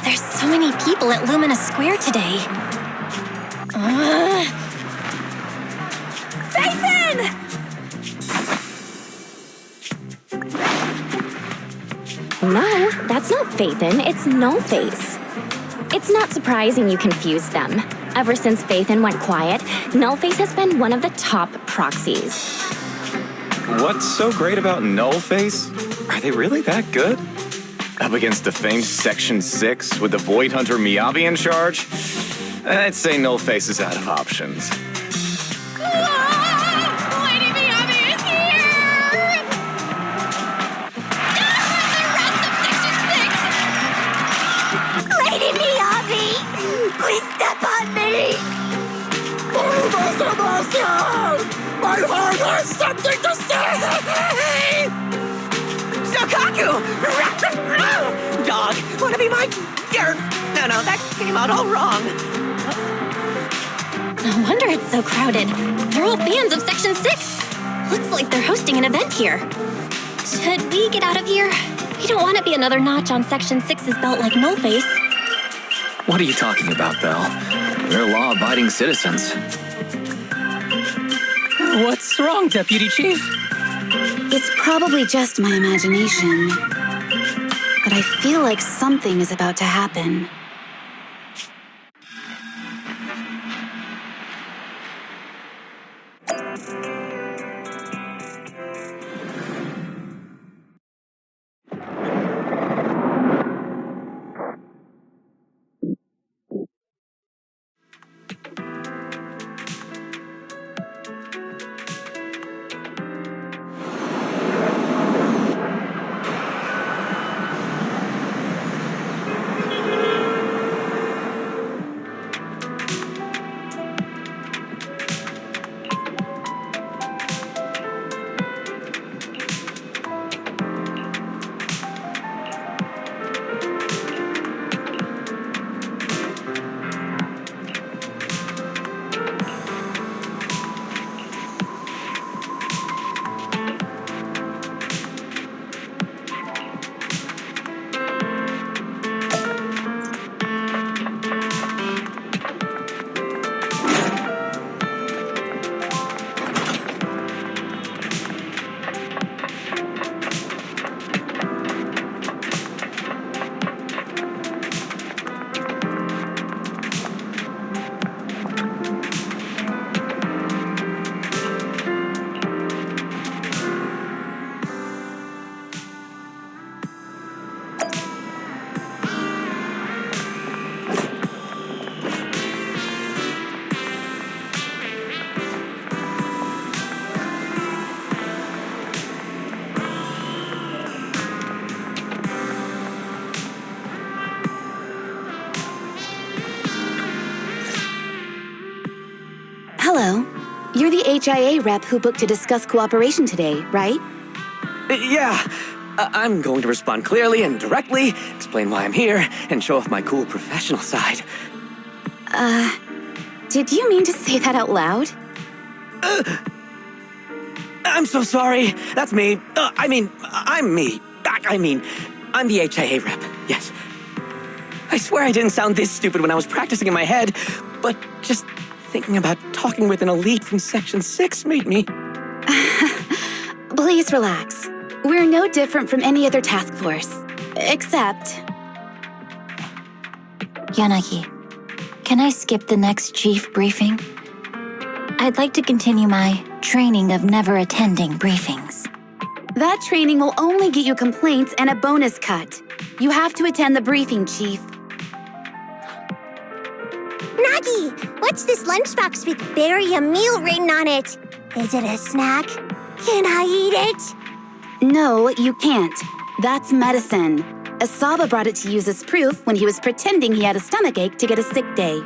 There's so many people at Lumina Square today. Faithin! No, that's not Faithin, it's Nullface. It's not surprising you confused them. Ever since Faithin went quiet, Nullface has been one of the top proxies. What's so great about Nullface? Are they really that good? Up against the famed Section 6 with the Void Hunter Miyabi in charge? I'd say Nullface is out of options. Lady Miyabi is here! The rest of Section 6! Lady Miyabi! Please step on me! My heart has something to say! Shokaku! Dog, wanna be my... No, that came out all wrong. No wonder it's so crowded. They're all fans of Section 6. Looks like they're hosting an event here. Should we get out of here? We don't want to be another notch on Section 6's belt like Nullface. What are you talking about, Belle? We're law-abiding citizens. What's wrong, Deputy Chief? It's probably just my imagination, but I feel like something is about to happen. Hello. You're the HIA rep who booked to discuss cooperation today, right? Yeah. I'm going to respond clearly and directly, explain why I'm here, and show off my cool professional side. Did you mean to say that out loud? I'm so sorry. That's me. I'm me. I'm the HIA rep, yes. I swear I didn't sound this stupid when I was practicing in my head, but just thinking about talking with an elite from Section 6 made me... Please relax. We're no different from any other task force. Except... Yanagi, can I skip the next chief briefing? I'd like to continue my training of never attending briefings. That training will only get you complaints and a bonus cut. You have to attend the briefing, Chief. Nagi, what's this lunchbox with bury a meal written on it? Is it a snack? Can I eat it? No, you can't. That's medicine. Asaba brought it to use as proof when he was pretending he had a stomachache to get a sick day.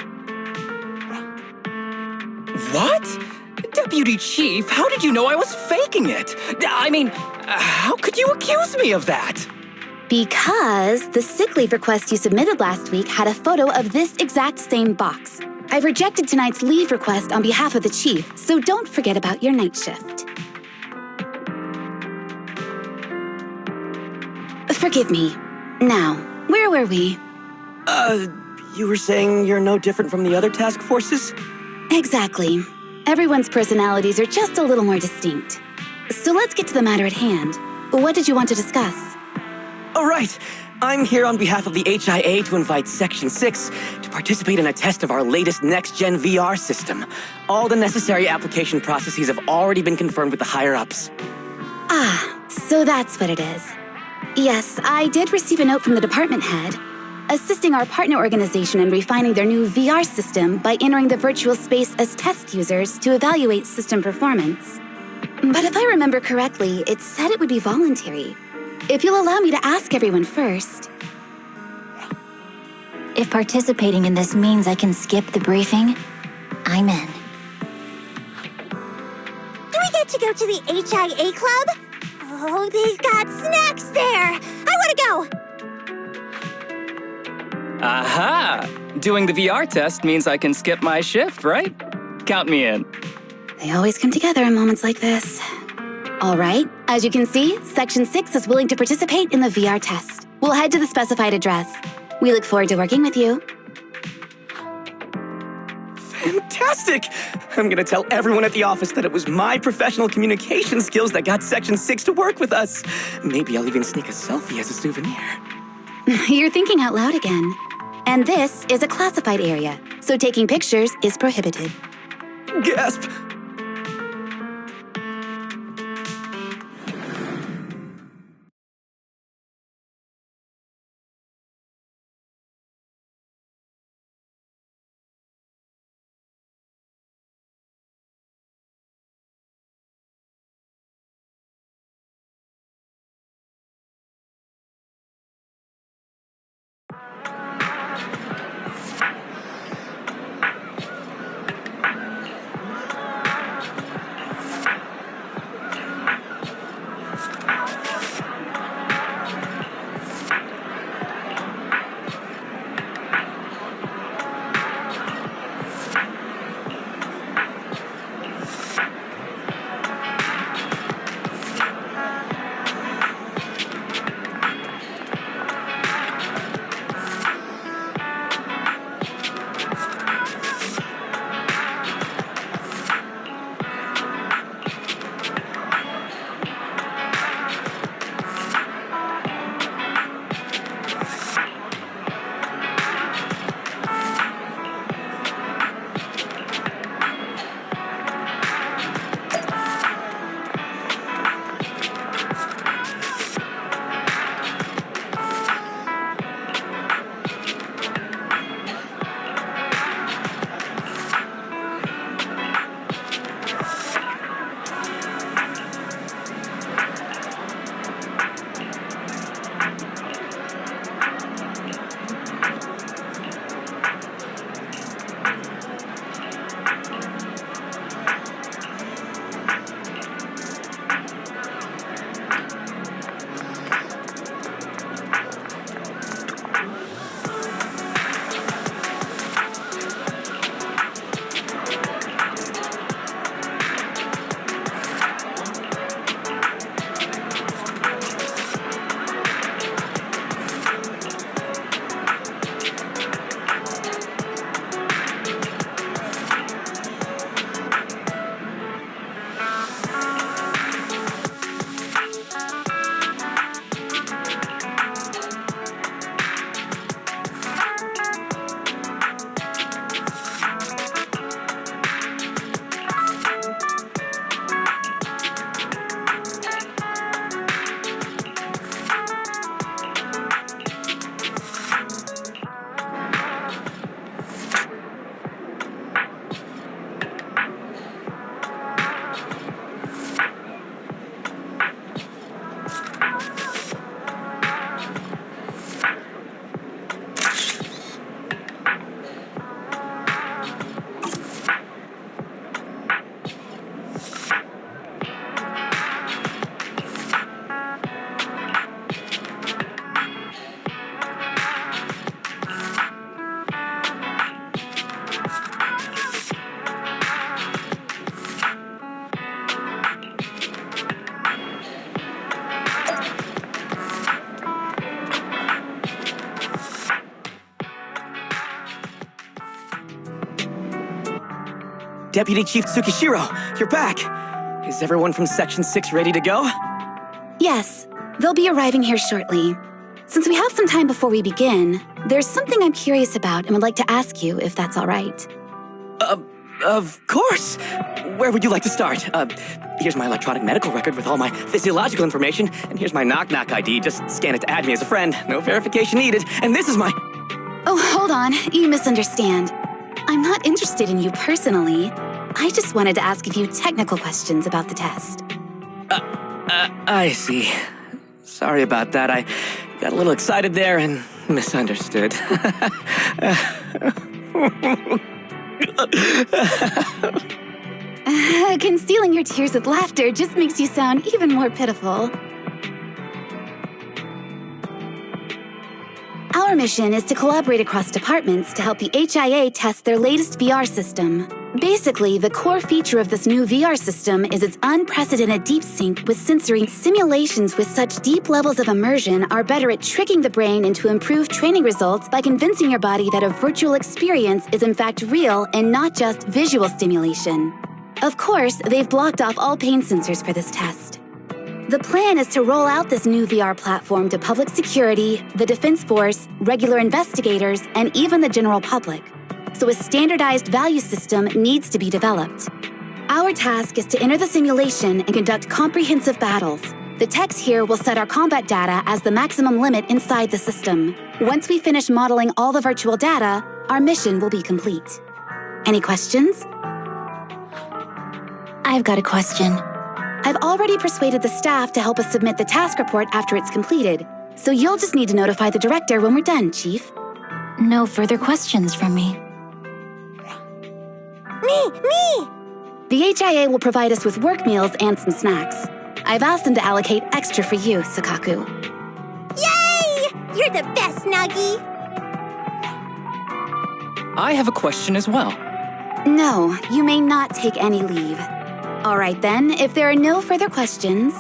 What? Deputy Chief, how did you know I was faking it? I mean, how could you accuse me of that? Because the sick leave request you submitted last week had a photo of this exact same box. I've rejected tonight's leave request on behalf of the chief, so don't forget about your night shift. Forgive me. Now, where were we? You were saying you're no different from the other task forces? Exactly. Everyone's personalities are just a little more distinct. So let's get to the matter at hand. What did you want to discuss? All right. I'm here on behalf of the HIA to invite Section 6 to participate in a test of our latest next-gen VR system. All the necessary application processes have already been confirmed with the higher-ups. Ah, so that's what it is. Yes, I did receive a note from the department head, assisting our partner organization in refining their new VR system by entering the virtual space as test users to evaluate system performance. But if I remember correctly, it said it would be voluntary. If you'll allow me to ask everyone first. If participating in this means I can skip the briefing, I'm in. Do we get to go to the HIA club? Oh, they've got snacks there! I wanna go! Aha! Doing the VR test means I can skip my shift, right? Count me in. They always come together in moments like this. All right, as you can see, Section 6 is willing to participate in the VR test. We'll head to the specified address. We look forward to working with you. Fantastic! I'm gonna tell everyone at the office that it was my professional communication skills that got Section 6 to work with us. Maybe I'll even sneak a selfie as a souvenir. You're thinking out loud again. And this is a classified area, so taking pictures is prohibited. Gasp! Deputy Chief Tsukishiro, you're back. Is everyone from Section 6 ready to go? Yes, they'll be arriving here shortly. Since we have some time before we begin, there's something I'm curious about and would like to ask you if that's all right. Of course. Where would you like to start? Here's my electronic medical record with all my physiological information, and here's my knock-knock ID. Just scan it to add me as a friend. No verification needed. And this is my... Oh, hold on. You misunderstand. I'm not interested in you personally. I just wanted to ask a few technical questions about the test. I see. Sorry about that. I got a little excited there and misunderstood. Concealing your tears with laughter just makes you sound even more pitiful. Our mission is to collaborate across departments to help the HIA test their latest VR system. Basically, the core feature of this new VR system is its unprecedented deep sync with sensory. Simulations with such deep levels of immersion are better at tricking the brain into improved training results by convincing your body that a virtual experience is in fact real and not just visual stimulation. Of course, they've blocked off all pain sensors for this test. The plan is to roll out this new VR platform to public security, the Defense Force, regular investigators, and even the general public. So a standardized value system needs to be developed. Our task is to enter the simulation and conduct comprehensive battles. The techs here will set our combat data as the maximum limit inside the system. Once we finish modeling all the virtual data, our mission will be complete. Any questions? I've got a question. I've already persuaded the staff to help us submit the task report after it's completed, so you'll just need to notify the director when we're done, Chief. No further questions from me. Me! The HIA will provide us with work meals and some snacks. I've asked them to allocate extra for you, Sakaku. Yay! You're the best, Nagi! I have a question as well. No, you may not take any leave. All right then, if there are no further questions...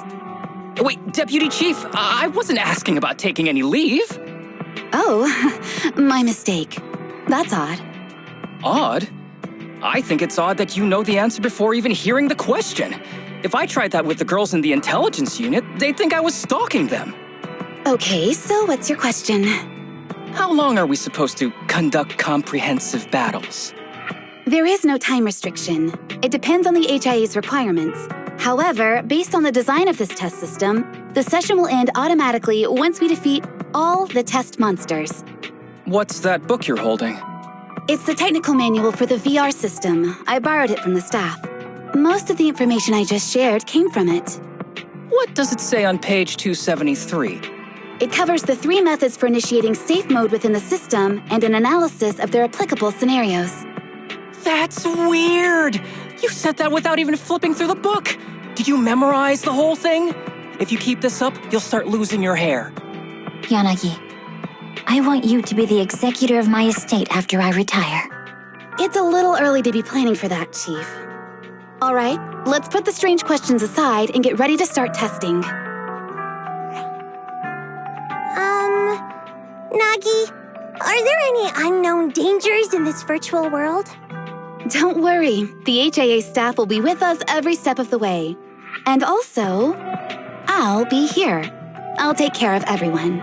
Wait, Deputy Chief, I wasn't asking about taking any leave. Oh, my mistake. That's odd. Odd? I think it's odd that you know the answer before even hearing the question. If I tried that with the girls in the intelligence unit, they'd think I was stalking them. Okay, so what's your question? How long are we supposed to conduct comprehensive battles? There is no time restriction. It depends on the HIA's requirements. However, based on the design of this test system, the session will end automatically once we defeat all the test monsters. What's that book you're holding? It's the technical manual for the VR system. I borrowed it from the staff. Most of the information I just shared came from it. What does it say on page 273? It covers the 3 methods for initiating safe mode within the system and an analysis of their applicable scenarios. That's weird! You said that without even flipping through the book! Did you memorize the whole thing? If you keep this up, you'll start losing your hair. Yanagi, I want you to be the executor of my estate after I retire. It's a little early to be planning for that, Chief. All right, let's put the strange questions aside and get ready to start testing. Nagi, are there any unknown dangers in this virtual world? Don't worry, the HIA staff will be with us every step of the way. And also, I'll be here. I'll take care of everyone.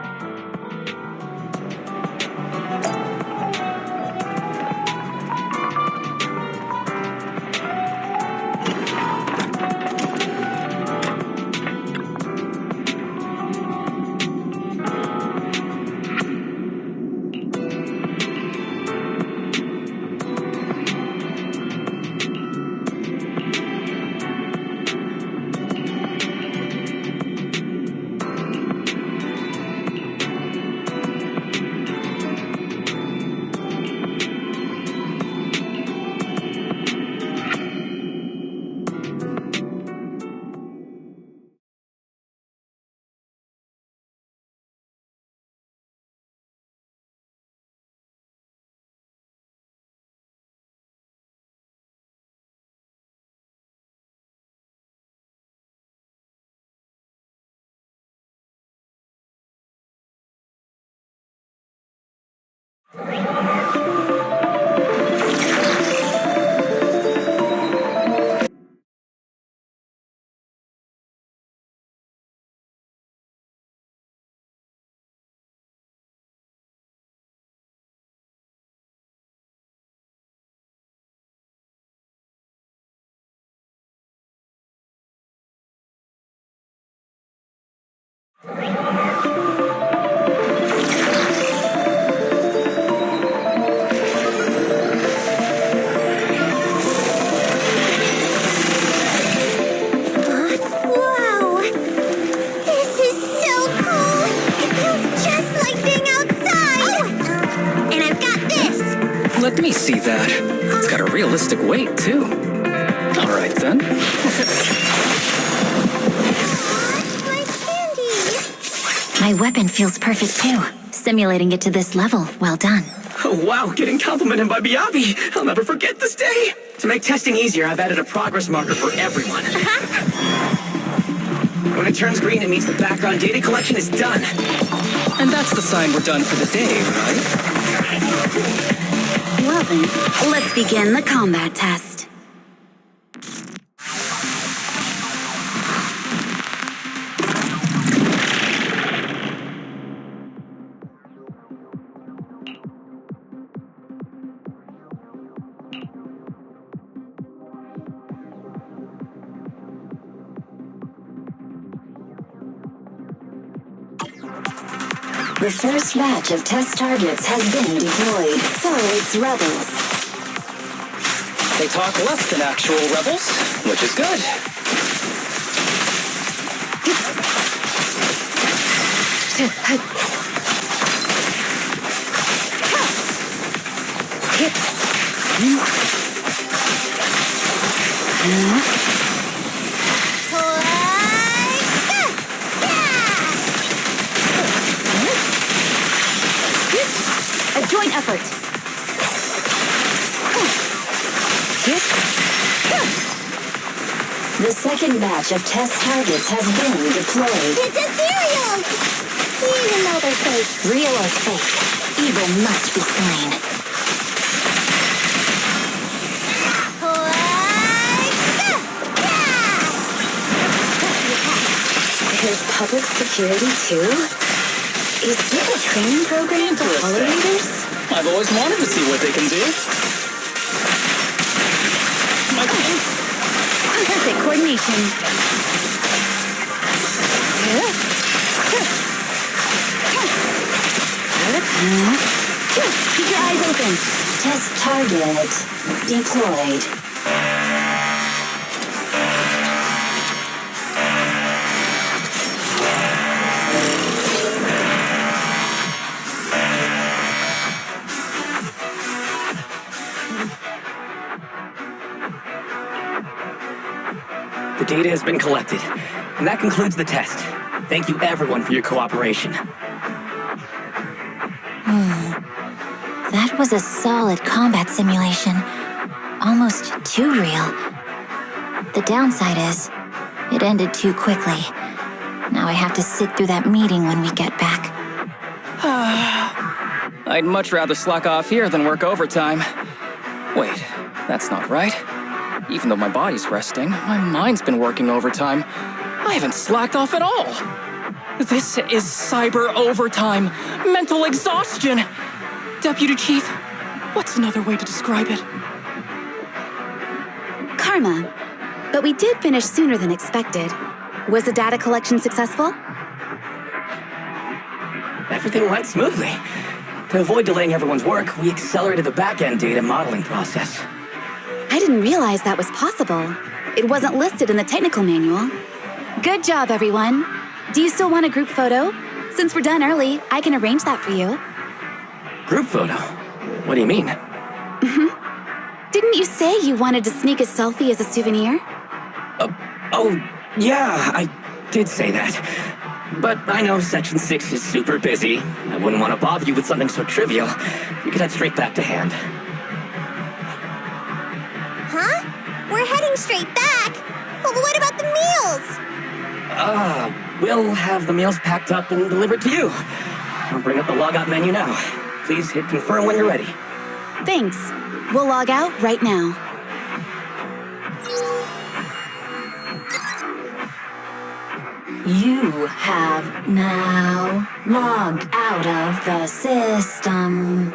Wow! This is so cool! It feels just like being outside! Oh! And I've got this! Let me see that. It's got a realistic weight, too. All right, then. My candy! My weapon feels perfect too. Simulating it to this level, well done. Oh, wow, getting complimented by Miyabi. I'll never forget this day. To make testing easier, I've added a progress marker for everyone. When it turns green, it means the background data collection is done. And that's the sign we're done for the day, right? Well then, let's begin the combat test. The first batch of test targets has been deployed, so it's rebels. They talk less than actual rebels, which is good. A joint effort. The second batch of test targets has been deployed. It's ethereals! Even though they're fake. Real or fake, evil must be slain. There's public security too? Is this a training program for color readers? I've always wanted to see what they can do. Perfect coordination. Keep your eyes open. Test target deployed. The data has been collected, and that concludes the test. Thank you everyone for your cooperation. That was a solid combat simulation. Almost too real. The downside is, it ended too quickly. Now I have to sit through that meeting when we get back. I'd much rather slack off here than work overtime. Wait, that's not right. Even though my body's resting, my mind's been working overtime. I haven't slacked off at all. This is cyber overtime. Mental exhaustion. Deputy Chief, what's another way to describe it? Karma. But we did finish sooner than expected. Was the data collection successful? Everything went smoothly. To avoid delaying everyone's work, we accelerated the back-end data modeling process. I didn't realize that was possible. It wasn't listed in the technical manual. Good job, everyone. Do you still want a group photo? Since we're done early, I can arrange that for you. Group photo? What do you mean? Didn't you say you wanted to sneak a selfie as a souvenir? Oh, yeah, I did say that. But I know Section 6 is super busy. I wouldn't want to bother you with something so trivial. You could head straight back to hand. Huh? We're heading straight back? Well, what about the meals? We'll have the meals packed up and delivered to you. I'll bring up the logout menu now. Please hit confirm when you're ready. Thanks. We'll log out right now. You have now logged out of the system.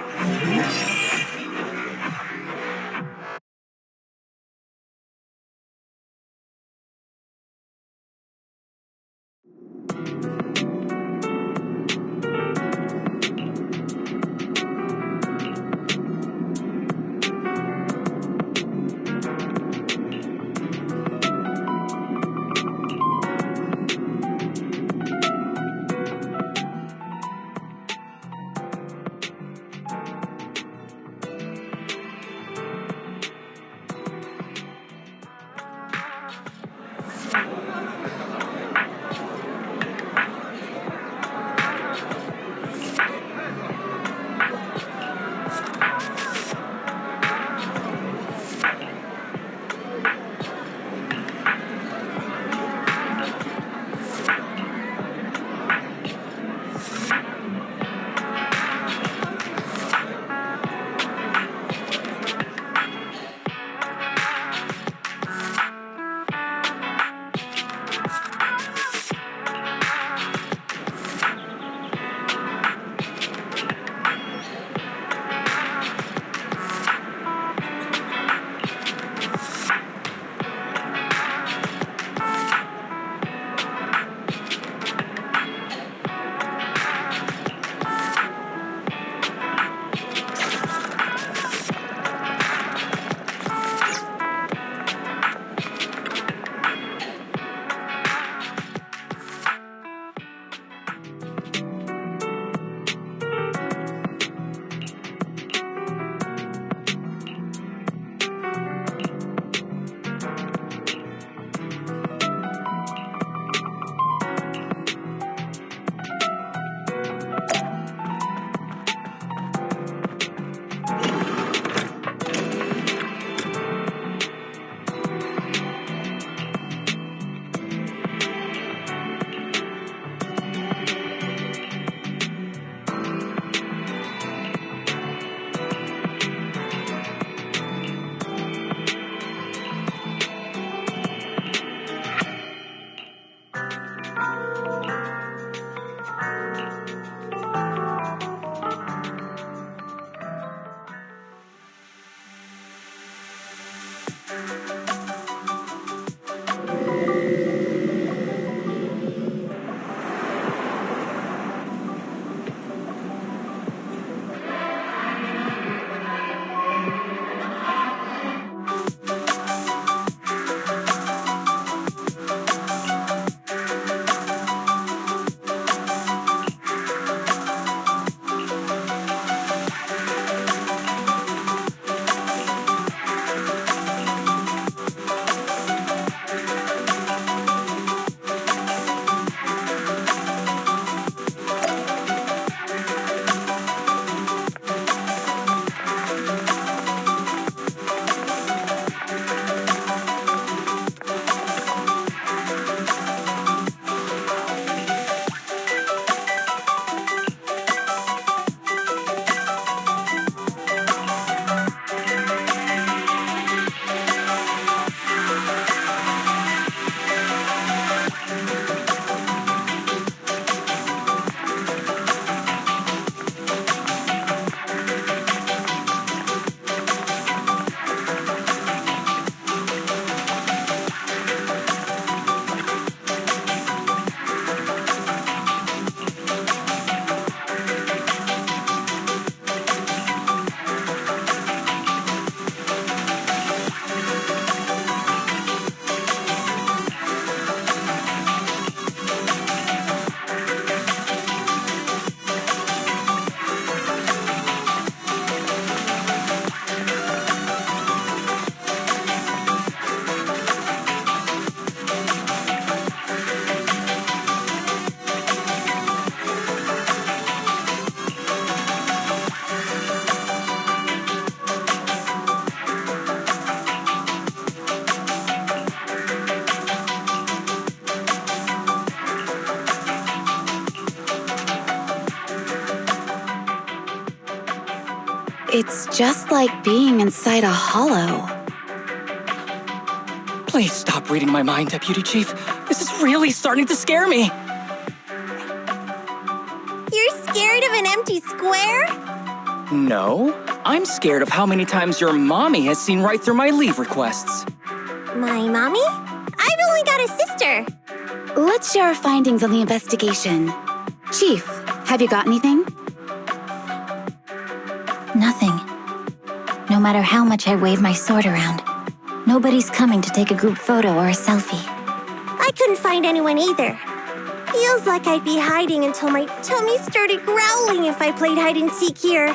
It's just like being inside a hollow. Please stop reading my mind, Deputy Chief. This is really starting to scare me. You're scared of an empty square? No, I'm scared of how many times your mommy has seen right through my leave requests. My mommy? I've only got a sister. Let's share our findings on the investigation. Chief, have you got anything? Nothing. No matter how much I wave my sword around, nobody's coming to take a group photo or a selfie. I couldn't find anyone either. Feels like I'd be hiding until my tummy started growling if I played hide and seek here.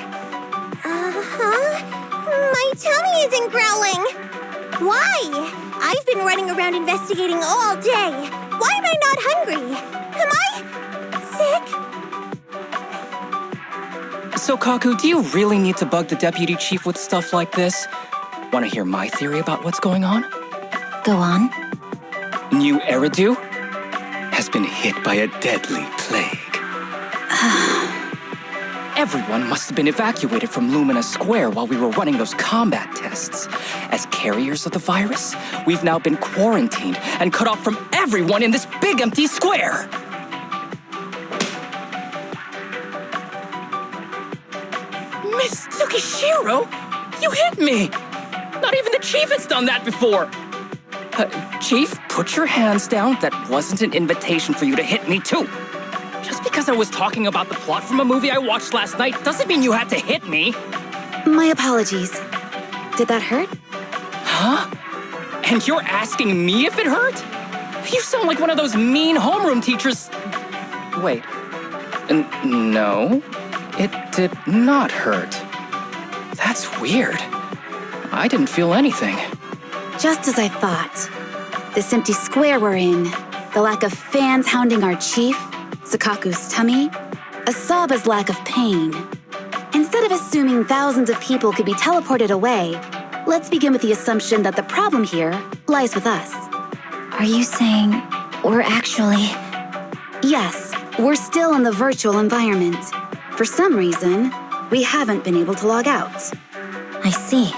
My tummy isn't growling. Why? I've been running around investigating all day. Why am I not hungry? Am I sick? So, Kaku, do you really need to bug the Deputy Chief with stuff like this? Want to hear my theory about what's going on? Go on. New Eridu has been hit by a deadly plague. Everyone must have been evacuated from Lumina Square while we were running those combat tests. As carriers of the virus, we've now been quarantined and cut off from everyone in this big empty square. Miss Tsukishiro, you hit me! Not even the Chief has done that before! Chief, put your hands down. That wasn't an invitation for you to hit me too. Just because I was talking about the plot from a movie I watched last night doesn't mean you had to hit me. My apologies. Did that hurt? Huh? And you're asking me if it hurt? You sound like one of those mean homeroom teachers. Wait. No, it did not hurt. That's weird. I didn't feel anything. Just as I thought. This empty square we're in, the lack of fans hounding our chief, Sukaku's tummy, Asaba's lack of pain. Instead of assuming thousands of people could be teleported away, let's begin with the assumption that the problem here lies with us. Are you saying we're actually... Yes, we're still in the virtual environment. For some reason, we haven't been able to log out. I see.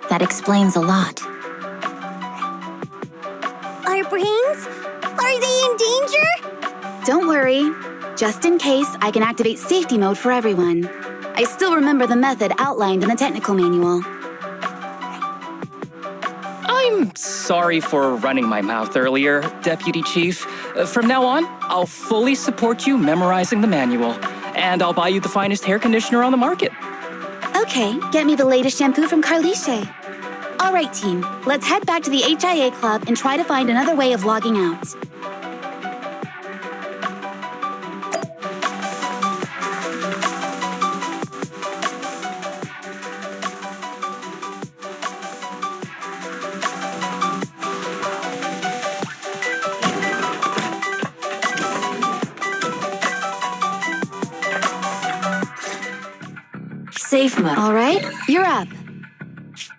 That explains a lot. Our brains? Are they in danger? Don't worry. Just in case, I can activate safety mode for everyone. I still remember the method outlined in the technical manual. I'm sorry for running my mouth earlier, Deputy Chief. From now on, I'll fully support you memorizing the manual, and I'll buy you the finest hair conditioner on the market. Okay, get me the latest shampoo from Carliche. All right, team, let's head back to the HIA Club and try to find another way of logging out. Safe mode. All right, you're up.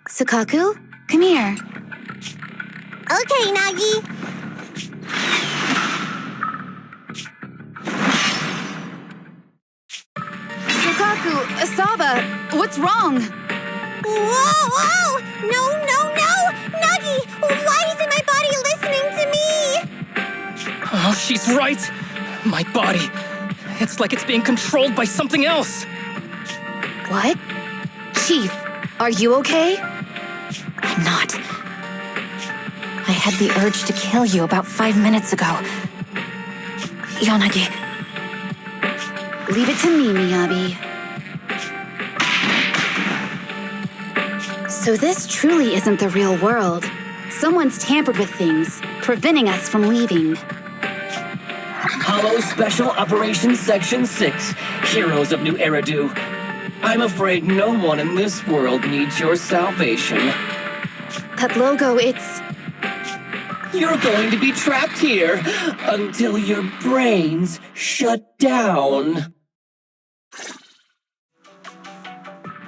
Sukaku, come here. Okay, Nagi. Sukaku, Asaba, what's wrong? Whoa! No! Nagi, why isn't my body listening to me? Oh, she's right. My body. It's like it's being controlled by something else. What? Chief, are you okay? I'm not. I had the urge to kill you about 5 minutes ago. Yanagi. Leave it to me, Miyabi. So this truly isn't the real world. Someone's tampered with things, preventing us from leaving. Hello, Special Operations Section 6, Heroes of New Eridu. I'm afraid no one in this world needs your salvation. That logo, it's... You're going to be trapped here until your brains shut down.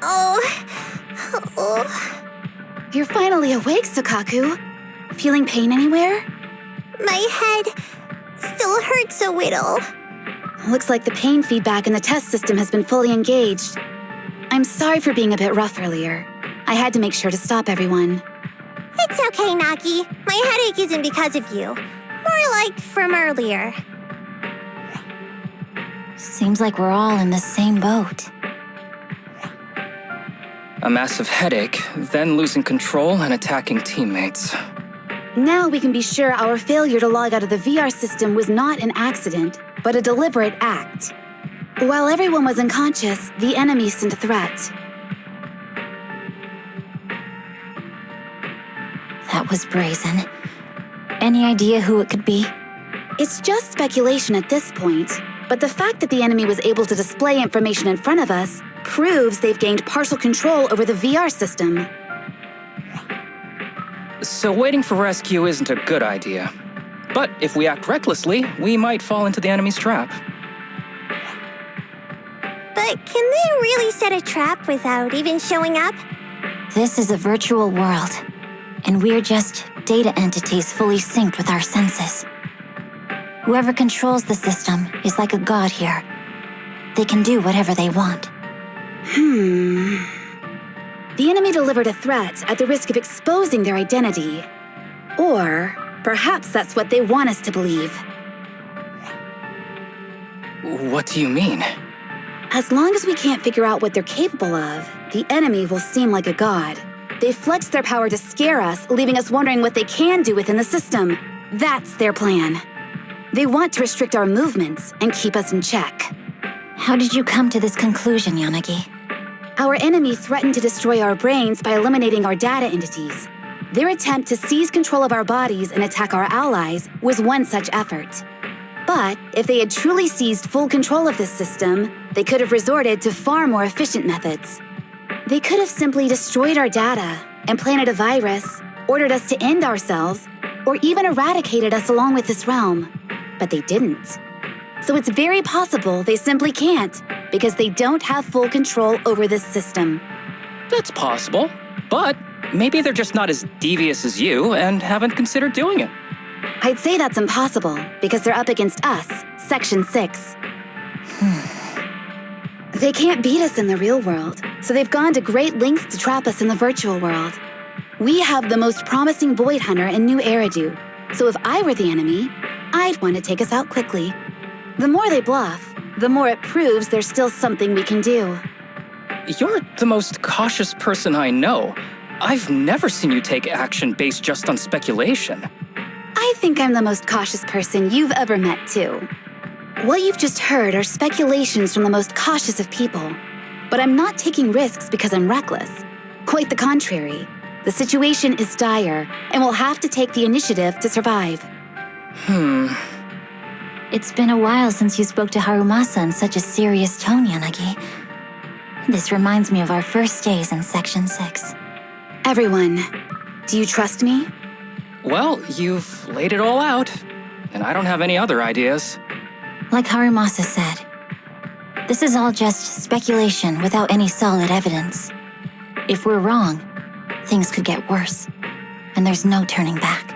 Oh. You're finally awake, Sukaku. Feeling pain anywhere? My head still hurts a little. Looks like the pain feedback in the test system has been fully engaged. I'm sorry for being a bit rough earlier. I had to make sure to stop everyone. It's okay, Nagi. My headache isn't because of you. More like from earlier. Seems like we're all in the same boat. A massive headache, then losing control and attacking teammates. Now we can be sure our failure to log out of the VR system was not an accident, but a deliberate act. While everyone was unconscious, the enemy sent a threat. That was brazen. Any idea who it could be? It's just speculation at this point, but the fact that the enemy was able to display information in front of us proves they've gained partial control over the VR system. So waiting for rescue isn't a good idea. But if we act recklessly, we might fall into the enemy's trap. But can they really set a trap without even showing up? This is a virtual world, and we're just data entities fully synced with our senses. Whoever controls the system is like a god here. They can do whatever they want. The enemy delivered a threat at the risk of exposing their identity. Or perhaps that's what they want us to believe. What do you mean? As long as we can't figure out what they're capable of, the enemy will seem like a god. They flex their power to scare us, leaving us wondering what they can do within the system. That's their plan. They want to restrict our movements and keep us in check. How did you come to this conclusion, Yanagi? Our enemy threatened to destroy our brains by eliminating our data entities. Their attempt to seize control of our bodies and attack our allies was one such effort. But if they had truly seized full control of this system, they could have resorted to far more efficient methods. They could have simply destroyed our data, implanted a virus, ordered us to end ourselves, or even eradicated us along with this realm. But they didn't. So it's very possible they simply can't, because they don't have full control over this system. That's possible, but maybe they're just not as devious as you and haven't considered doing it. I'd say that's impossible, because they're up against us, Section 6. They can't beat us in the real world, so they've gone to great lengths to trap us in the virtual world. We have the most promising Void Hunter in New Eridu, so if I were the enemy, I'd want to take us out quickly. The more they bluff, the more it proves there's still something we can do. You're the most cautious person I know. I've never seen you take action based just on speculation. I think I'm the most cautious person you've ever met, too. What you've just heard are speculations from the most cautious of people. But I'm not taking risks because I'm reckless. Quite the contrary. The situation is dire, and we'll have to take the initiative to survive. It's been a while since you spoke to Harumasa in such a serious tone, Yanagi. This reminds me of our first days in Section 6. Everyone, do you trust me? Well, you've laid it all out, and I don't have any other ideas. Like Harumasa said, this is all just speculation without any solid evidence. If we're wrong, things could get worse, and there's no turning back.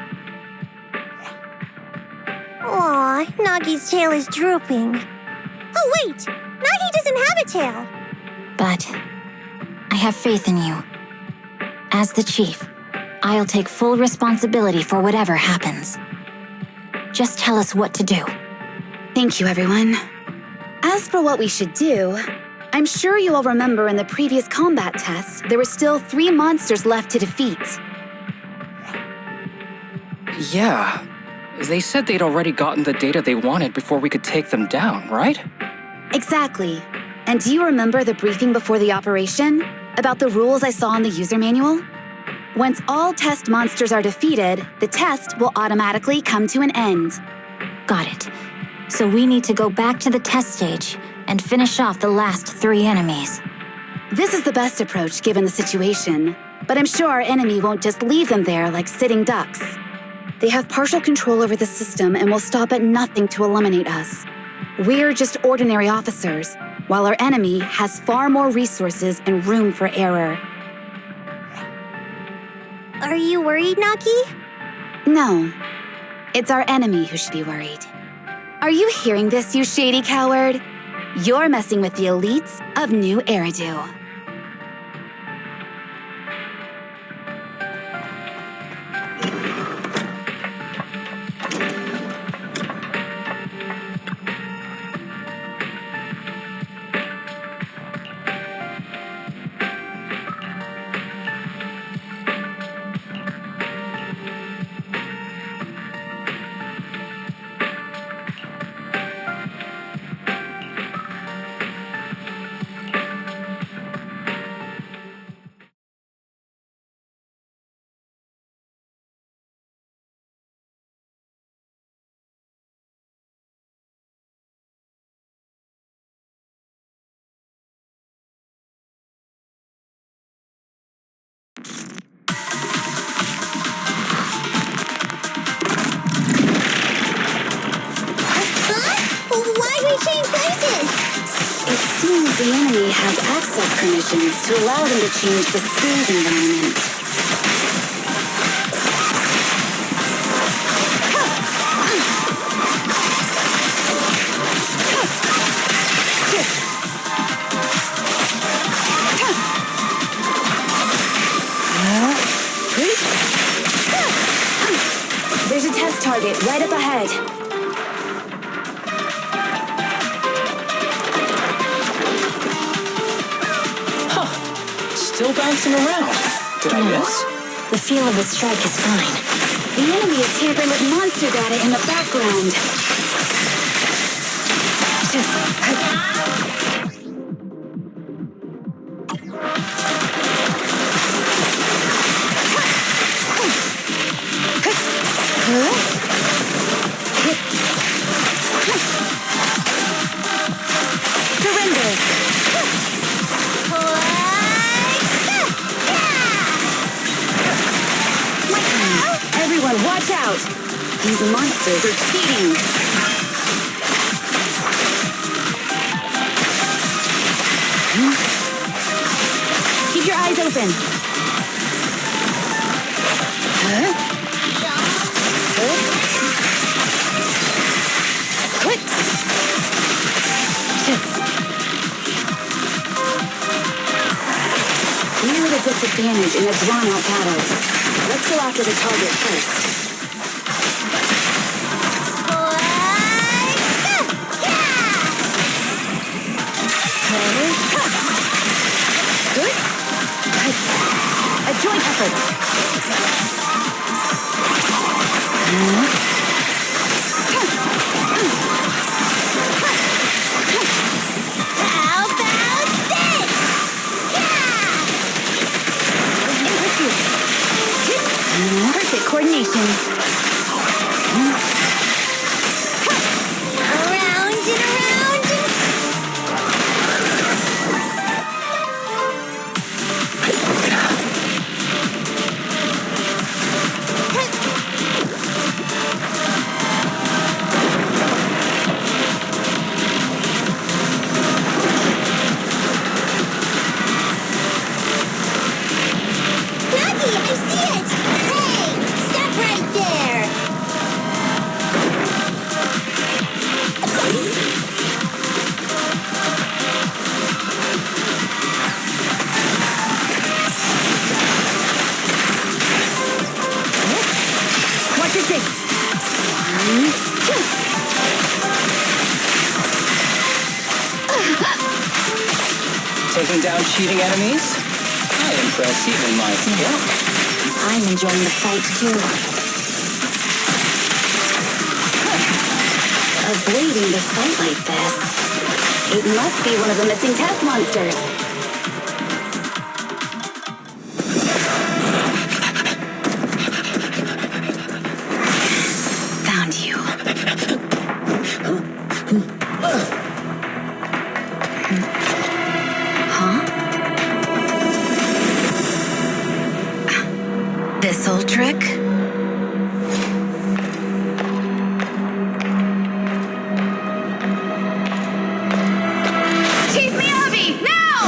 Aw, Nagi's tail is drooping. Oh wait, Nagi doesn't have a tail. But I have faith in you. As the chief, I'll take full responsibility for whatever happens. Just tell us what to do. Thank you, everyone. As for what we should do, I'm sure you all remember in the previous combat test, there were still 3 monsters left to defeat. Yeah. They said they'd already gotten the data they wanted before we could take them down, right? Exactly. And do you remember the briefing before the operation? About the rules I saw in the user manual? Once all test monsters are defeated, the test will automatically come to an end. Got it. So we need to go back to the test stage and finish off the last 3 enemies. This is the best approach given the situation, but I'm sure our enemy won't just leave them there like sitting ducks. They have partial control over the system and will stop at nothing to eliminate us. We're just ordinary officers, while our enemy has far more resources and room for error. Are you worried, Nagi? No. It's our enemy who should be worried. Are you hearing this, you shady coward? You're messing with the elites of New Eridu. change places! It seems the enemy has access permissions to allow them to change the stage environment. There's a test target right up ahead. Still bouncing around. Did I miss? The feel of the strike is fine. The enemy is tampering with monster data in the background. Surrender. Everyone, watch out! These monsters are cheating. Keep your eyes open. We're at a disadvantage in a drawn-out battle. Let's go after the target first. Good. A joint effort. How about this? In pursuit. Perfect coordination. Around and around and... Nagi, I see it! Hey, stop right there! Watch your six. Taking down cheating enemies? I impress even myself. I'm enjoying the fight too. Avoiding the fight like this. It must be one of the missing test monsters. Found you. Huh? This old trick? Chief Miyabi, now!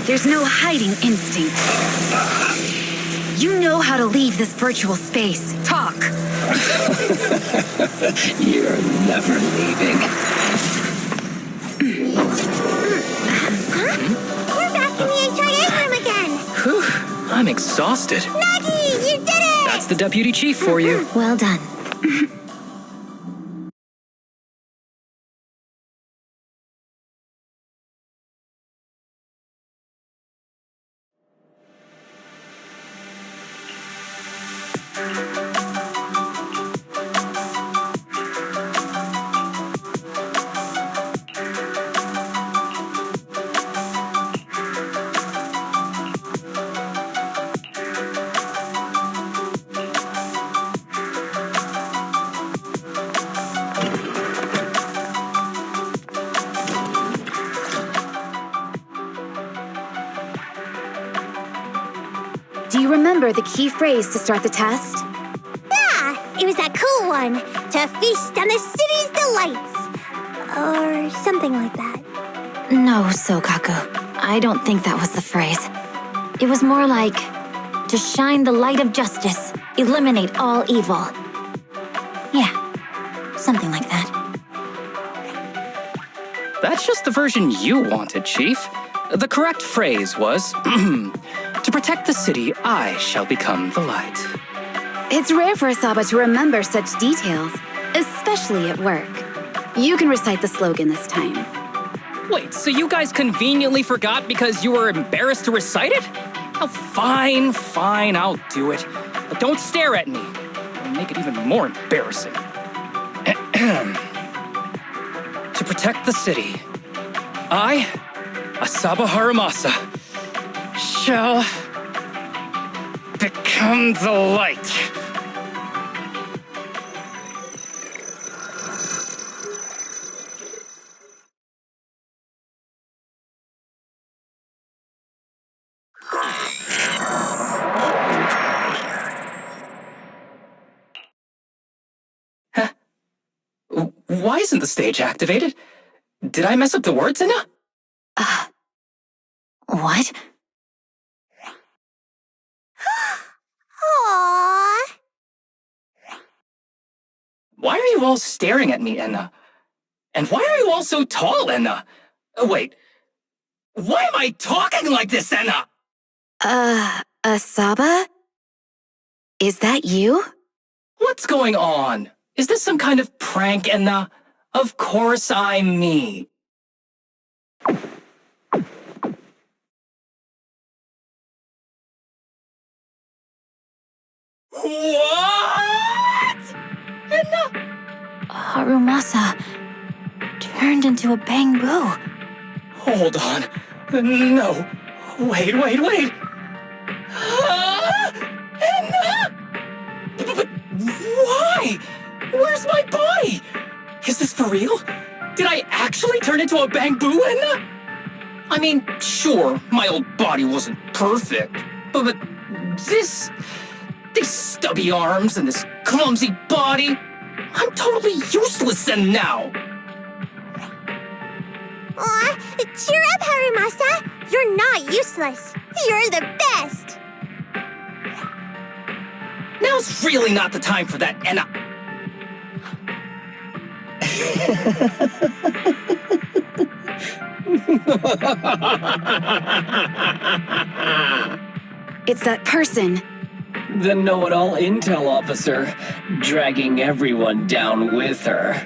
There's no hiding instinct. You know how to leave this virtual space. Talk. You're never leaving. We're back in the HIA room again! Whew, I'm exhausted. Nagi, you did it! That's the deputy chief for you. Well done. Do you remember the key phrase to start the test? Yeah, it was that cool one. to feast on the city's delights. Or something like that. No, Sokaku. I don't think that was the phrase. It was more like, to shine the light of justice, eliminate all evil. Yeah, something like that. That's just the version you wanted, Chief. The correct phrase was, to protect the city, I shall become the light. It's rare for Asaba to remember such details, especially at work. You can recite the slogan this time. Wait, so you guys conveniently forgot because you were embarrassed to recite it? Oh, fine, I'll do it. But don't stare at me. It'll make it even more embarrassing. To protect the city, I, Asaba Haramasa, shall become the light. Why isn't the stage activated? Did I mess up the words, Inna? What? Aww. Why are you all staring at me, Enna? And why are you all so tall, Enna? Wait. Why am I talking like this, Enna? Asaba? Is that you? What's going on? Is this some kind of prank, Enna? Of course I'm me. What? Enna? Harumasa turned into a bamboo. Hold on. No. Wait. Enna? But why? Where's my body? Is this for real? Did I actually turn into a bamboo, Enna? I mean, sure, my old body wasn't perfect, but these stubby arms and this clumsy body, I'm totally useless then now. Aw, cheer up, Harumasa. You're not useless. You're the best. Now's really not the time for that, Enna. It's that person. The know-it-all intel officer, dragging everyone down with her.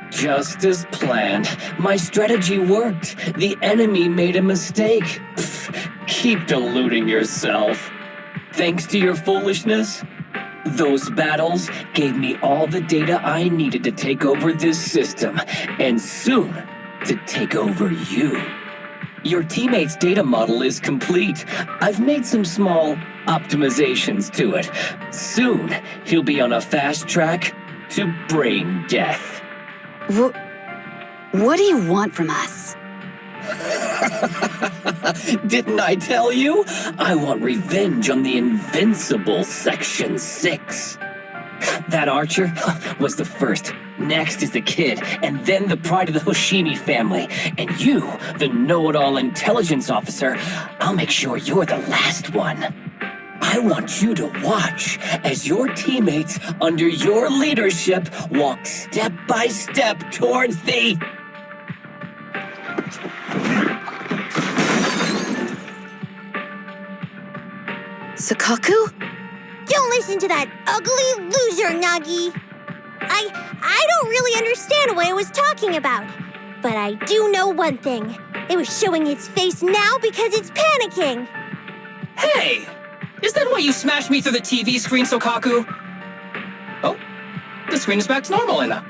Just as planned. My strategy worked. The enemy made a mistake. Pfft, keep deluding yourself. Thanks to your foolishness, those battles gave me all the data I needed to take over this system, and soon to take over you. Your teammate's data model is complete. I've made some small optimizations to it. Soon, he'll be on a fast track to brain death. What do you want from us? Didn't I tell you? I want revenge on the invincible Section 6. That archer was the first. Next is the kid, and then the pride of the Hoshimi family. And you, the know-it-all intelligence officer, I'll make sure you're the last one. I want you to watch as your teammates under your leadership walk step by step towards the... Sukaku? Don't listen to that ugly loser, Nagi. I don't really understand what it was talking about. But I do know one thing. It was showing its face now because it's panicking. Hey! Is that why you smashed me through the TV screen, Sokaku? Oh, the screen is back to normal, Enna.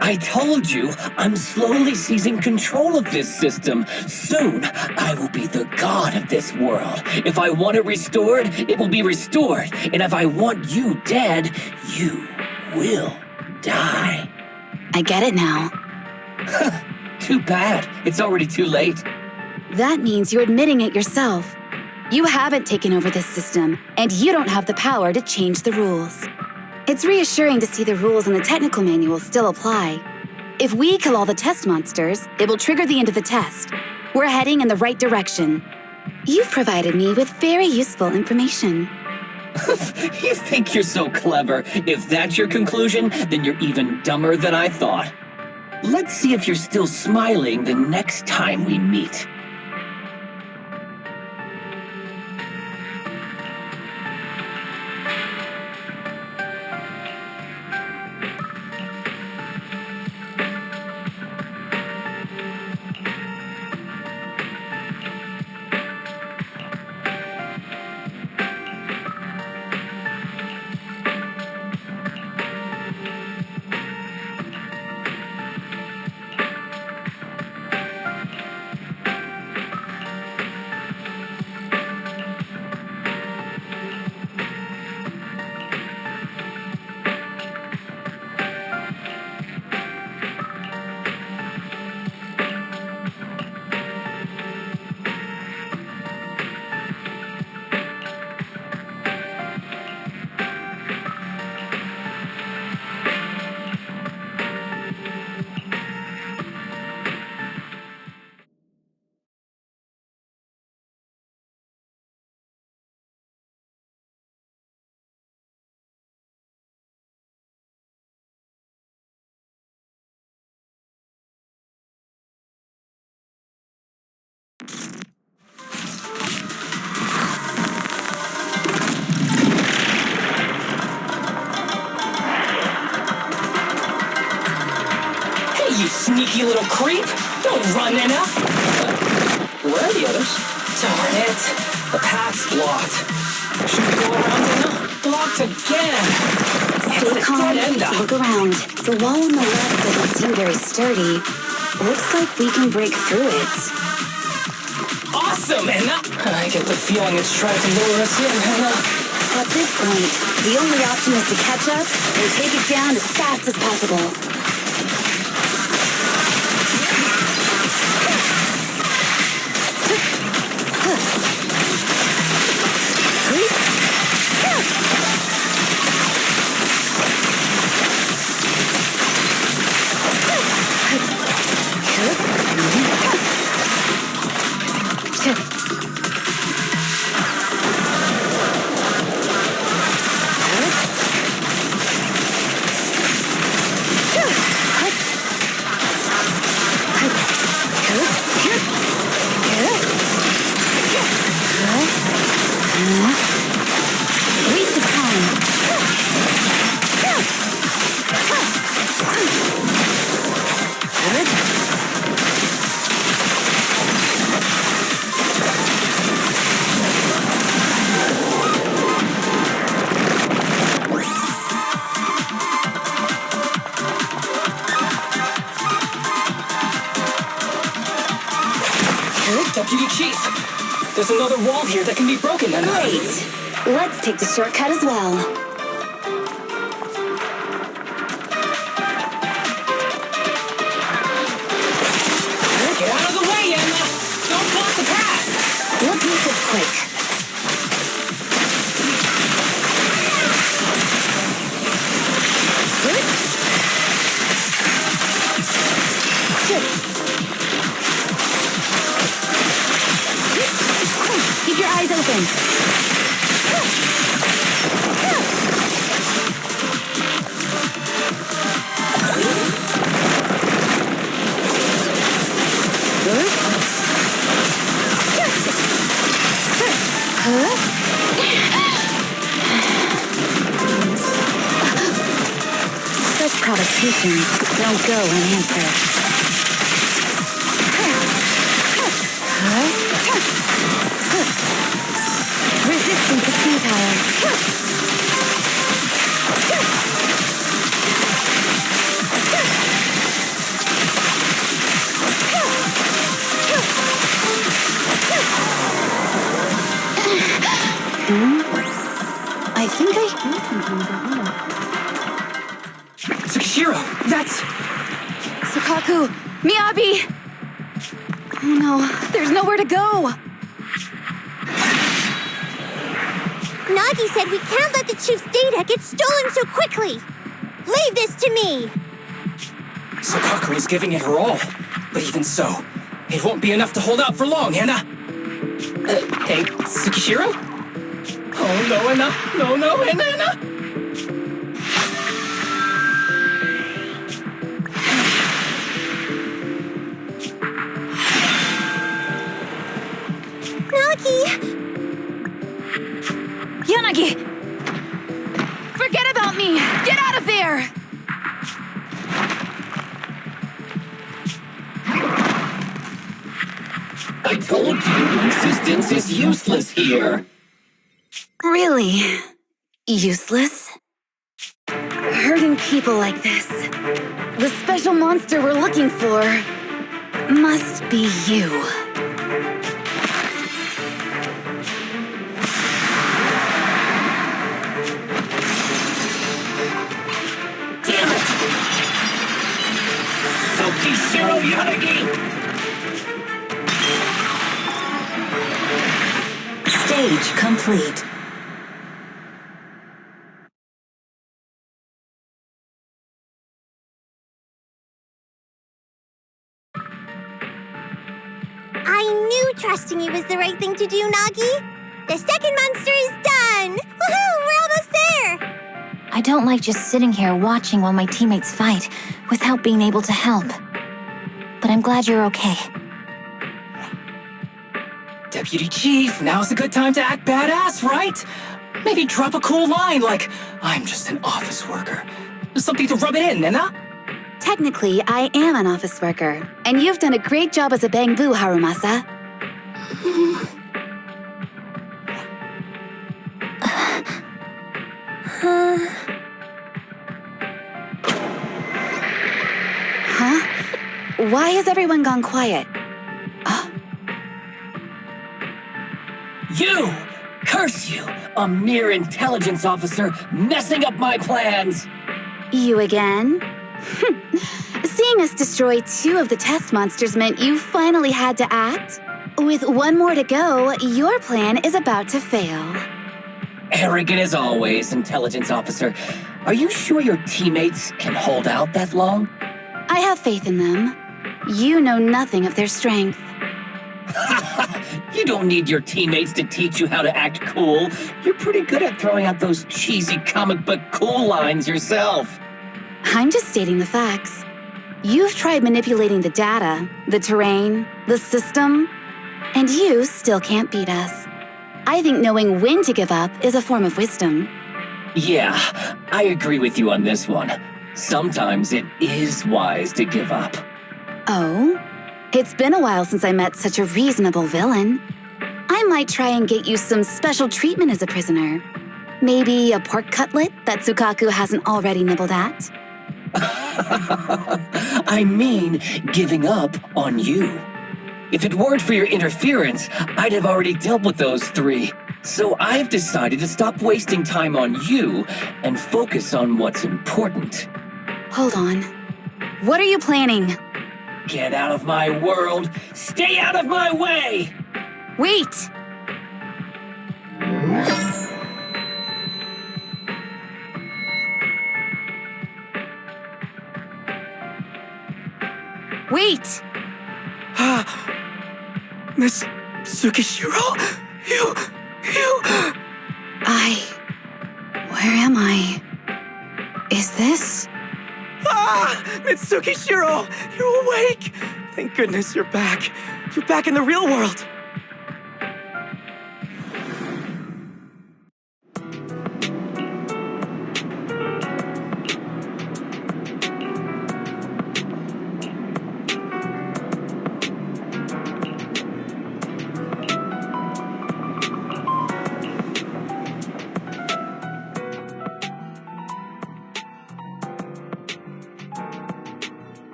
I told you, I'm slowly seizing control of this system. Soon, I will be the god of this world. If I want it restored, it will be restored. And if I want you dead, you will die. I get it now. Too bad. It's already too late. That means you're admitting it yourself. You haven't taken over this system, and you don't have the power to change the rules. It's reassuring to see the rules in the technical manual still apply. If we kill all the test monsters, it will trigger the end of the test. We're heading in the right direction. You've provided me with very useful information. You think you're so clever. If that's your conclusion, then you're even dumber than I thought. Let's see if you're still smiling the next time we meet. You sneaky little creep! Don't run, Anna! Where are the others? Darn it! The path's blocked. Should we go around, Anna? Blocked again! Stay calm. Look around. The wall on the left doesn't seem very sturdy. Looks like we can break through it. Awesome, Anna! I get the feeling it's trying to lure us in, Anna. At this point, the only option is to catch up and take it down as fast as possible. Deputy Chief, there's another wall here that can be broken, Anna. Great. Let's take the shortcut as well. Get out of the way, Anna! Don't block the path! Let's make this quick. Keep your eyes open. Such provocations don't go unanswered. Resistance is futile. I think I hear something behind. Tsukishiro, that's... Sukaku! Miyabi! Oh no, there's nowhere to go! Nagi said we can't let the chief's data get stolen so quickly. Leave this to me. Sukaku is giving it her all. But even so, it won't be enough to hold out for long, Anna. Hey, Tsukishiro? Oh, no, Anna. No, Anna. Nagi! Yanagi! Forget about me! Get out of there! I told you, insistence is useless here. Really? Useless? Hurting people like this. The special monster we're looking for must be you. Damn it! Tsukishiro Yanagi! Stage complete. I knew trusting you was the right thing to do, Nagi. The second monster is done! Woohoo! We're almost there! I don't like just sitting here watching while my teammates fight without being able to help. But I'm glad you're okay. Deputy Chief, now's a good time to act badass, right? Maybe drop a cool line like, I'm just an office worker. Something to rub it in, Anna? Technically, I am an office worker, and you've done a great job as a bamboo, Harumasa. Huh? Why has everyone gone quiet? You! Curse you! A mere intelligence officer messing up my plans! You again? Seeing us destroy 2 of the test monsters meant you finally had to act? With 1 more to go, your plan is about to fail. Arrogant as always, intelligence officer. Are you sure your teammates can hold out that long? I have faith in them. You know nothing of their strength. You don't need your teammates to teach you how to act cool. You're pretty good at throwing out those cheesy comic book cool lines yourself. I'm just stating the facts. You've tried manipulating the data, the terrain, the system, and you still can't beat us. I think knowing when to give up is a form of wisdom. Yeah, I agree with you on this one. Sometimes it is wise to give up. Oh? It's been a while since I met such a reasonable villain. I might try and get you some special treatment as a prisoner. Maybe a pork cutlet that Sukaku hasn't already nibbled at. I mean, giving up on you. If it weren't for your interference, I'd have already dealt with those 3. So I've decided to stop wasting time on you and focus on what's important. Hold on. What are you planning? Get out of my world! Stay out of my way! Wait! Wait! Miss Tsukishiro? You... Where am I? Is this? Miss Tsukishiro! You're awake! Thank goodness you're back. You're back in the real world.